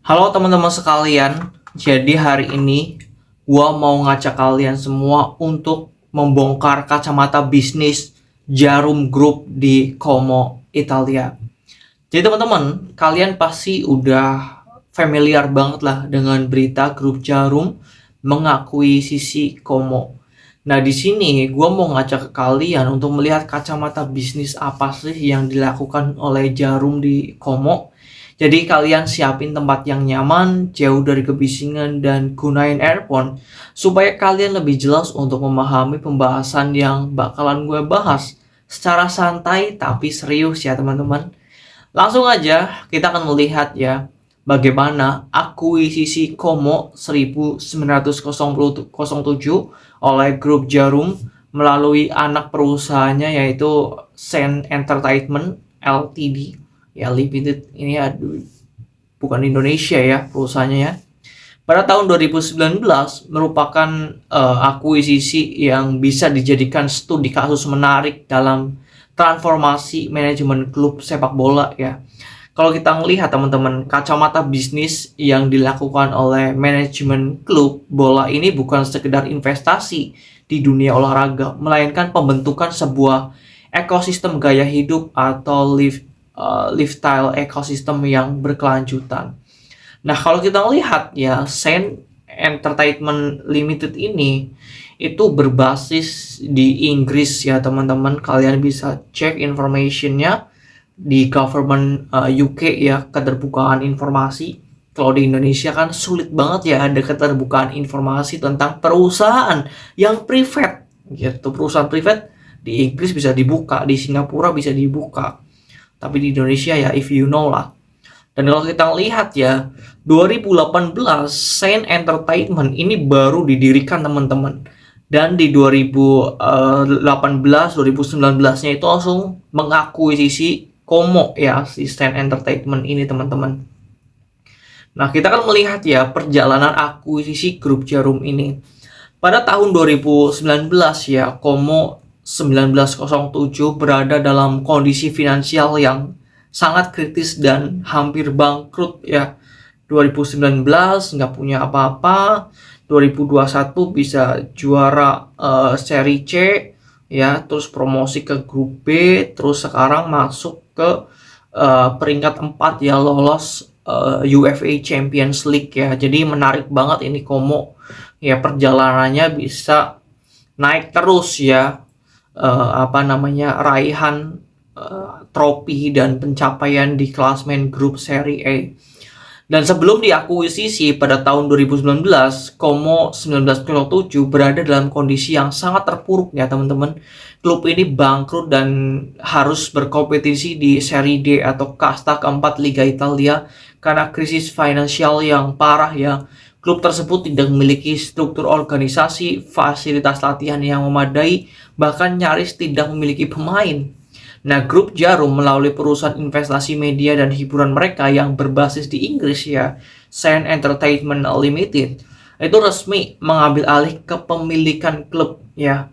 Halo teman-teman sekalian, jadi hari ini gua mau ngajak kalian semua untuk membongkar kacamata bisnis Jarum Group di Como, Italia. Jadi teman-teman, kalian pasti udah familiar banget lah dengan berita grup Jarum mengakui sisi Como. Nah, di sini gua mau ngajak ke kalian untuk melihat kacamata bisnis apa sih yang dilakukan oleh Jarum di Como. Jadi kalian siapin tempat yang nyaman, jauh dari kebisingan, dan gunain earphone supaya kalian lebih jelas untuk memahami pembahasan yang bakalan gue bahas secara santai tapi serius ya teman-teman. Langsung aja kita akan melihat ya bagaimana akuisisi Como 1907 oleh grup Jarum melalui anak perusahaannya yaitu Sen Entertainment Ltd ya limited ini ya bukan Indonesia ya perusahaannya ya. Pada tahun 2019 merupakan akuisisi yang bisa dijadikan studi kasus menarik dalam transformasi manajemen klub sepak bola ya. Kalau kita melihat teman-teman, kacamata bisnis yang dilakukan oleh manajemen klub bola ini bukan sekedar investasi di dunia olahraga, melainkan pembentukan sebuah ekosistem gaya hidup atau lifestyle ekosistem yang berkelanjutan. Nah, kalau kita lihat ya, Sen Entertainment Limited ini itu berbasis di Inggris ya teman-teman. Kalian bisa cek informationnya di government UK ya, keterbukaan informasi. Kalau di Indonesia kan sulit banget ya ada keterbukaan informasi tentang perusahaan yang privat gitu. Perusahaan privat di Inggris bisa dibuka, di Singapura bisa dibuka. Tapi di Indonesia ya if you know lah. Dan kalau kita lihat ya, 2018 Sen Entertainment ini baru didirikan teman-teman. Dan di 2018, 2019-nya itu langsung mengakuisisi Como ya, si Sen Entertainment ini teman-teman. Nah, kita akan melihat ya perjalanan akuisisi grup Jarum ini. Pada tahun 2019 ya, Como 1907 berada dalam kondisi finansial yang sangat kritis dan hampir bangkrut ya. 2019 nggak punya apa-apa, 2021 bisa juara seri C ya, terus promosi ke grup B, terus sekarang masuk ke peringkat 4 ya, lolos UEFA Champions League ya. Jadi menarik banget ini Como ya, perjalanannya bisa naik terus ya, raihan trofi dan pencapaian di klasmen grup seri A. Dan sebelum diakuisisi pada tahun 2019, Como 1907 berada dalam kondisi yang sangat terpuruk ya teman-teman. Klub ini bangkrut dan harus berkompetisi di Serie D atau kasta keempat Liga Italia karena krisis finansial yang parah ya. Klub tersebut tidak memiliki struktur organisasi, fasilitas latihan yang memadai, bahkan nyaris tidak memiliki pemain. Nah, grup Jarum melalui perusahaan investasi media dan hiburan mereka yang berbasis di Inggris ya, Sen Entertainment Limited, itu resmi mengambil alih kepemilikan klub ya.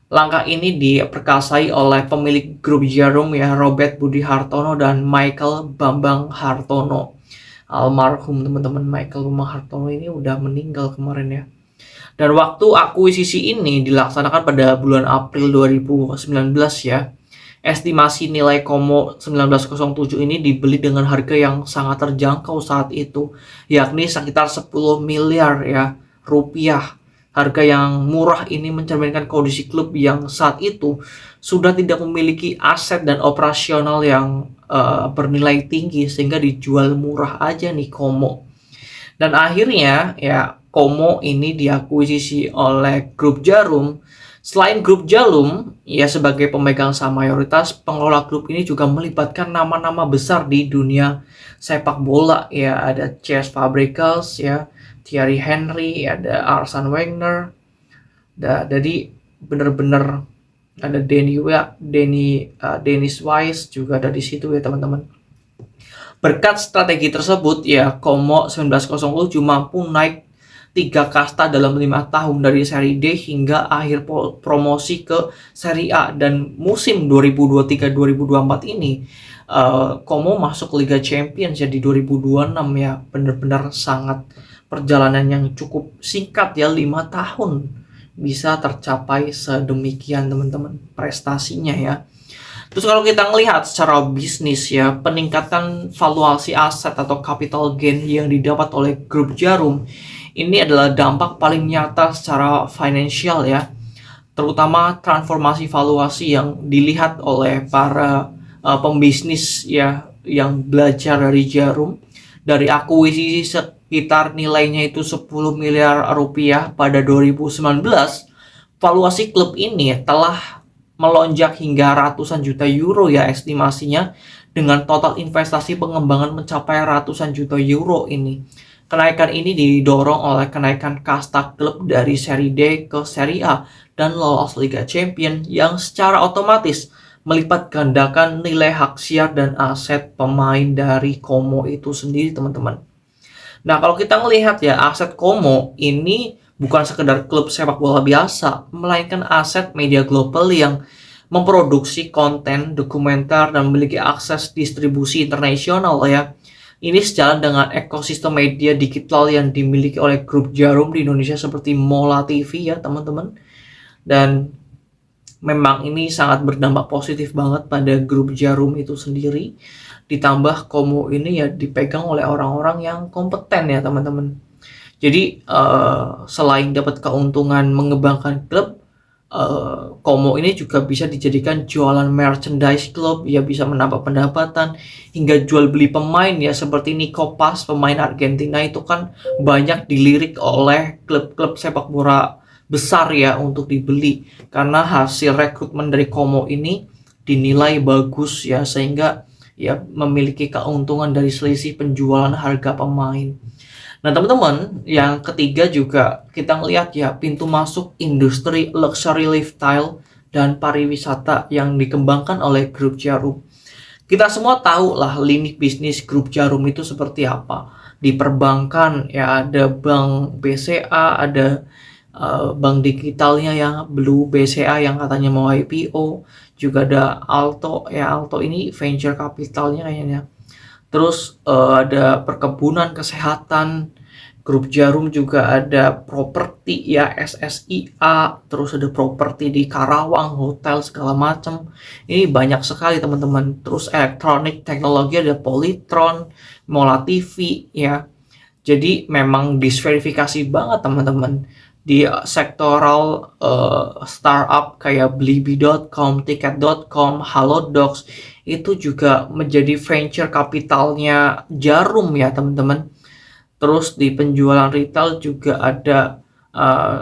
Langkah ini diperkasai oleh pemilik grup Jarum ya, Robert Budi Hartono dan Michael Bambang Hartono. Almarhum teman-teman, Michael Bambang Hartono ini udah meninggal kemarin ya. Dan waktu akuisisi ini dilaksanakan pada bulan April 2019 ya. Estimasi nilai Como 1907 ini dibeli dengan harga yang sangat terjangkau saat itu, yakni sekitar 10 miliar ya rupiah. Harga yang murah ini mencerminkan kondisi klub yang saat itu sudah tidak memiliki aset dan operasional yang bernilai tinggi sehingga dijual murah aja nih Como. Dan akhirnya ya Como ini diakuisisi oleh grup Jarum. Selain grup Jarum, ya sebagai pemegang saham mayoritas, pengelola klub ini juga melibatkan nama-nama besar di dunia sepak bola. Ya, ada Cesc Fabregas, ya, Thierry Henry, ada Arsene Wenger. Jadi benar-benar ada Dennis Wise juga ada di situ ya teman-teman. Berkat strategi tersebut ya, Como 1907 mampu naik 3 kasta dalam 5 tahun dari seri D hingga akhir promosi ke seri A. Dan musim 2023-2024 ini Como masuk Liga Champions ya di 2026 ya, benar-benar sangat perjalanan yang cukup singkat ya, 5 tahun bisa tercapai sedemikian teman-teman prestasinya ya. Terus kalau kita ngelihat secara bisnis ya, peningkatan valuasi aset atau capital gain yang didapat oleh grup Djarum ini adalah dampak paling nyata secara finansial ya, terutama transformasi valuasi yang dilihat oleh para pembisnis ya yang belajar dari Djarum. Dari akuisisi sekitar nilainya itu 10 miliar rupiah pada 2019, valuasi klub ini telah melonjak hingga ratusan juta euro ya estimasinya, dengan total investasi pengembangan mencapai ratusan juta euro ini. Kenaikan ini didorong oleh kenaikan kasta klub dari seri D ke seri A dan lolos Liga Champions yang secara otomatis melipat gandakan nilai hak siar dan aset pemain dari Como itu sendiri teman-teman. Nah kalau kita melihat ya, aset Como ini bukan sekedar klub sepak bola biasa, melainkan aset media global yang memproduksi konten dokumenter dan memiliki akses distribusi internasional ya. Ini sejalan dengan ekosistem media digital yang dimiliki oleh grup Djarum di Indonesia seperti Mola TV ya teman-teman. Dan memang ini sangat berdampak positif banget pada grup Djarum itu sendiri. Ditambah Como ini ya dipegang oleh orang-orang yang kompeten ya teman-teman. Jadi selain dapat keuntungan mengembangkan klub, Como ini juga bisa dijadikan jualan merchandise klub ya, bisa menambah pendapatan hingga jual beli pemain ya, seperti Nico Paz, pemain Argentina itu kan banyak dilirik oleh klub-klub sepak bola besar ya untuk dibeli karena hasil rekrutmen dari Como ini dinilai bagus ya, sehingga ya memiliki keuntungan dari selisih penjualan harga pemain. Nah teman-teman, yang ketiga juga kita ngelihat ya, pintu masuk industri luxury lifestyle dan pariwisata yang dikembangkan oleh grup Djarum. Kita semua tahu lah lini bisnis grup Djarum itu seperti apa. Di perbankan ya ada bank BCA, ada bank digitalnya yang Blue BCA yang katanya mau IPO, juga ada Alto ya, Alto ini venture capitalnya kayaknya. Terus ada perkebunan, kesehatan, grup Djarum juga ada properti ya, SSIA, terus ada properti di Karawang, hotel segala macam. Ini banyak sekali teman-teman. Terus elektronik, teknologi ada Polytron, Mola TV ya. Jadi memang disverifikasi banget teman-teman. Di sektoral startup kayak Blibli.com, Tiket.com, Halodocs itu juga menjadi venture capitalnya Djarum ya teman-teman. Terus di penjualan retail juga ada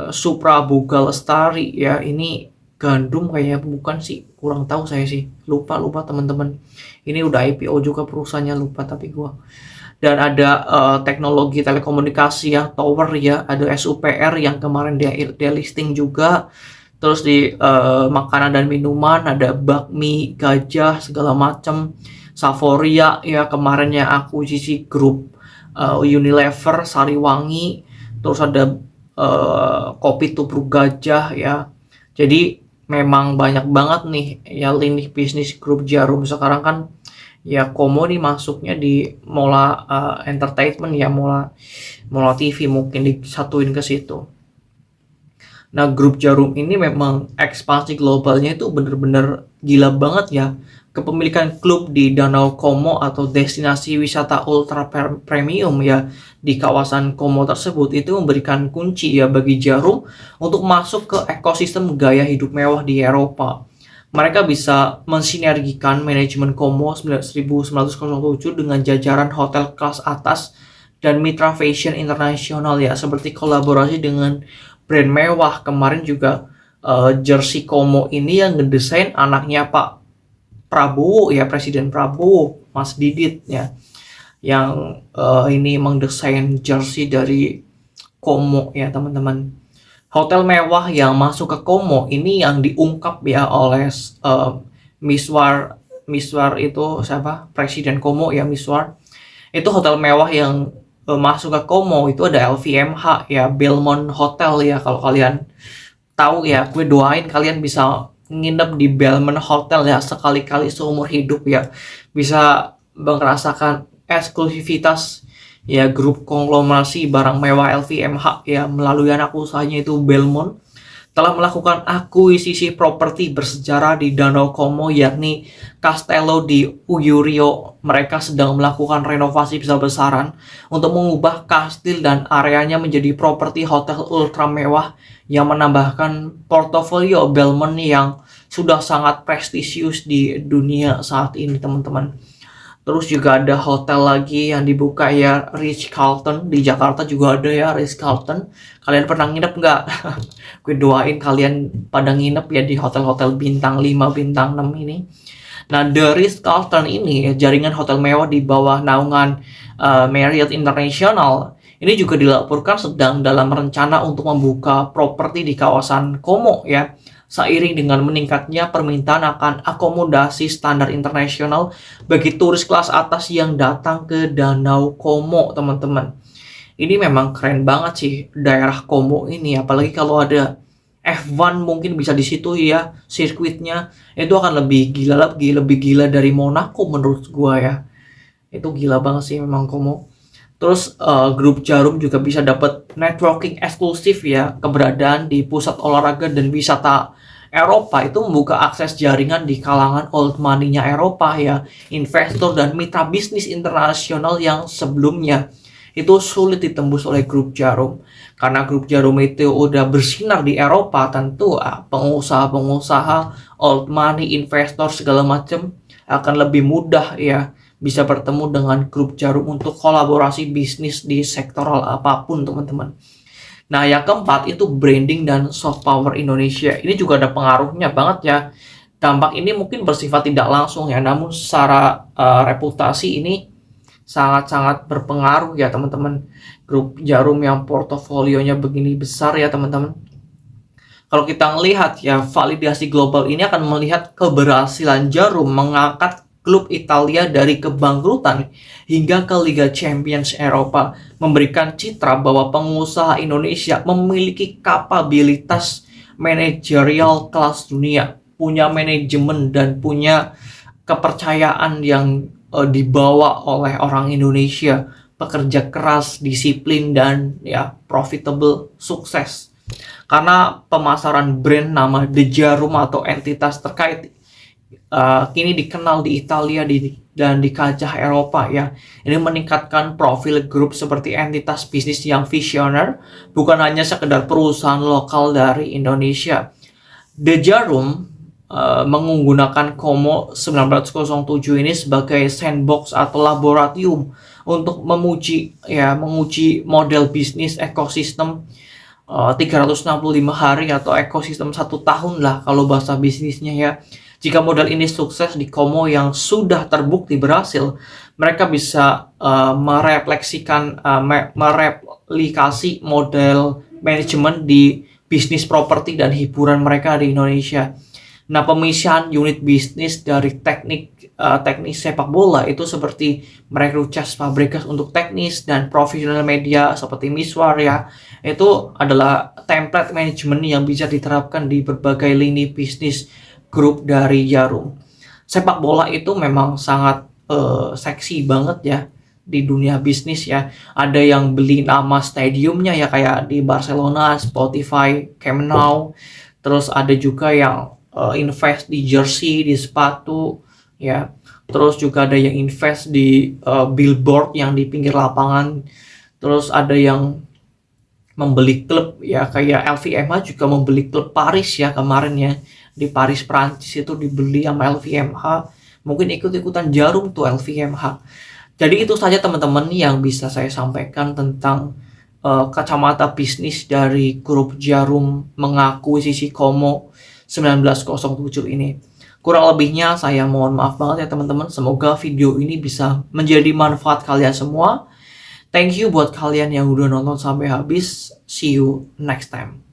Supra Boga Lestari ya, ini gandum kayaknya, bukan sih, kurang tahu saya sih, lupa teman-teman. Ini udah IPO juga perusahaannya, lupa tapi gua. Dan ada teknologi telekomunikasi ya, Tower ya, ada SUPR yang kemarin dia listing juga. Terus di makanan dan minuman ada bakmi, gajah segala macam, Savoria ya kemarin yang akuisisi grup Unilever, Sariwangi. Terus ada kopi tubruk gajah ya. Jadi memang banyak banget nih ya lini bisnis grup Djarum sekarang kan. Ya Como nih masuknya di Mola Entertainment ya, Mola TV mungkin disatuin ke situ. Nah grup Djarum ini memang ekspansi globalnya itu bener-bener gila banget ya. Kepemilikan klub di Danau Como atau destinasi wisata ultra premium ya di kawasan Como tersebut itu memberikan kunci ya bagi Djarum untuk masuk ke ekosistem gaya hidup mewah di Eropa. Mereka bisa mensinergikan manajemen Como 1907 dengan jajaran hotel kelas atas dan mitra fashion internasional ya, seperti kolaborasi dengan brand mewah. Kemarin juga jersey Como ini yang ngedesain anaknya Pak Prabowo ya, Presiden Prabowo, Mas Didit ya, yang ini mendesain jersey dari Como ya teman-teman. Hotel mewah yang masuk ke Como ini yang diungkap ya oleh Miswar itu siapa? Presiden Como ya, Miswar. Itu hotel mewah yang masuk ke Como itu ada LVMH ya, Belmont Hotel ya, kalau kalian tahu ya, gue doain kalian bisa nginep di Belmont Hotel ya sekali-kali seumur hidup ya, bisa merasakan eksklusivitas ya grup konglomerasi barang mewah LVMH ya melalui anak usahanya itu Belmont telah melakukan akuisisi properti bersejarah di Danau Como yakni Castello di Urio. Mereka sedang melakukan renovasi besar-besaran untuk mengubah kastil dan areanya menjadi properti hotel ultra mewah yang menambahkan portofolio Belmont yang sudah sangat prestisius di dunia saat ini, teman-teman. Terus juga ada hotel lagi yang dibuka ya, Ritz-Carlton. Di Jakarta juga ada ya, Ritz-Carlton. Kalian pernah nginep nggak? Gue doain kalian pada nginep ya di hotel-hotel bintang 5, bintang 6 ini. Nah, The Ritz-Carlton ini, jaringan hotel mewah di bawah naungan Marriott International, ini juga dilaporkan sedang dalam rencana untuk membuka properti di kawasan Como ya. Seiring dengan meningkatnya permintaan akan akomodasi standar internasional bagi turis kelas atas yang datang ke Danau Como, teman-teman. Ini memang keren banget sih daerah Como ini, apalagi kalau ada F1 mungkin bisa di situ ya, sirkuitnya itu akan lebih gila dari Monaco menurut gua ya. Itu gila banget sih memang Como. Terus grup Jarum juga bisa dapat networking eksklusif ya, keberadaan di pusat olahraga dan wisata Eropa itu membuka akses jaringan di kalangan old money-nya Eropa ya, investor dan mitra bisnis internasional yang sebelumnya itu sulit ditembus oleh grup Jarum. Karena grup Jarum itu udah bersinar di Eropa, tentu pengusaha-pengusaha, old money, investor segala macam akan lebih mudah ya bisa bertemu dengan grup Jarum untuk kolaborasi bisnis di sektoral apapun, teman-teman. Nah, yang keempat itu branding dan soft power Indonesia. Ini juga ada pengaruhnya banget ya. Dampak ini mungkin bersifat tidak langsung ya, namun secara reputasi ini sangat-sangat berpengaruh ya, teman-teman. Grup Jarum yang portofolionya begini besar ya, teman-teman. Kalau kita melihat ya, validasi global ini akan melihat keberhasilan Jarum mengangkat klub Italia dari kebangkrutan hingga ke Liga Champions Eropa, memberikan citra bahwa pengusaha Indonesia memiliki kapabilitas manajerial kelas dunia, punya manajemen dan punya kepercayaan yang dibawa oleh orang Indonesia, pekerja keras, disiplin dan ya profitable, sukses. Karena pemasaran brand nama The Jarum atau entitas terkait kini dikenal di Italia dan di kancah Eropa ya. Ini meningkatkan profil grup seperti entitas bisnis yang visioner, bukan hanya sekedar perusahaan lokal dari Indonesia. The Jarum menggunakan Como 1907 ini sebagai sandbox atau laboratorium untuk menguji model bisnis ekosistem 365 hari atau ekosistem 1 tahun lah kalau bahasa bisnisnya ya. Jika model ini sukses di Como yang sudah terbukti berhasil, mereka bisa mereplikasi model manajemen di bisnis properti dan hiburan mereka di Indonesia. Nah, pemisahan unit bisnis dari teknis sepak bola itu seperti merekrut Cas Fabregas untuk teknis dan profesional media seperti Miswar ya. Itu adalah template manajemen yang bisa diterapkan di berbagai lini bisnis grup dari Jarum. Sepak bola itu memang sangat seksi banget ya di dunia bisnis ya. Ada yang beli nama stadiumnya ya kayak di Barcelona, Spotify, Camp Nou. Terus ada juga yang invest di jersey, di sepatu ya. Terus juga ada yang invest di billboard yang di pinggir lapangan. Terus ada yang membeli klub ya, kayak LVMH juga membeli klub Paris ya kemarin ya. Di Paris Prancis itu dibeli sama LVMH. Mungkin ikut-ikutan Jarum tuh LVMH. Jadi itu saja teman-teman yang bisa saya sampaikan tentang kacamata bisnis dari grup Jarum mengakuisisi Como 1907 ini. Kurang lebihnya saya mohon maaf banget ya teman-teman. Semoga video ini bisa menjadi manfaat kalian semua. Thank you buat kalian yang udah nonton sampai habis. See you next time.